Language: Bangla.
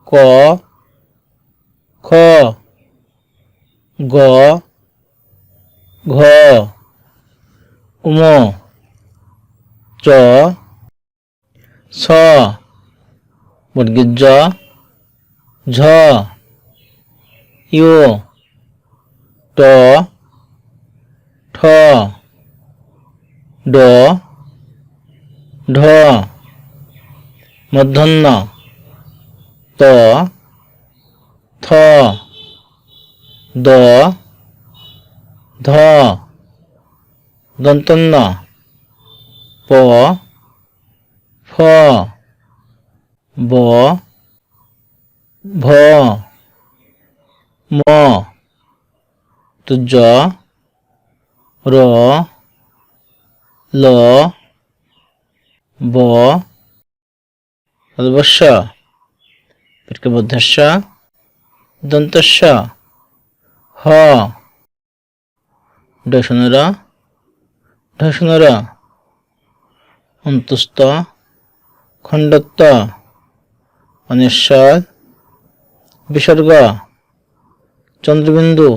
ক খ গ ঘ উম চ ছ বর্গের জ ঝ ইয় ট ঠ ড ঢ মূর্ধন্য ত থ দ ধ দন্তন্য প ফ ব ভ ম জ র ল ব অবশ্য বদ্ধস্য দন্তস্য হ ঢ ঢ অন্তস্থ খণ্ডত্ব অনিশ্বর বিসর্গ চন্দ্রবিন্দু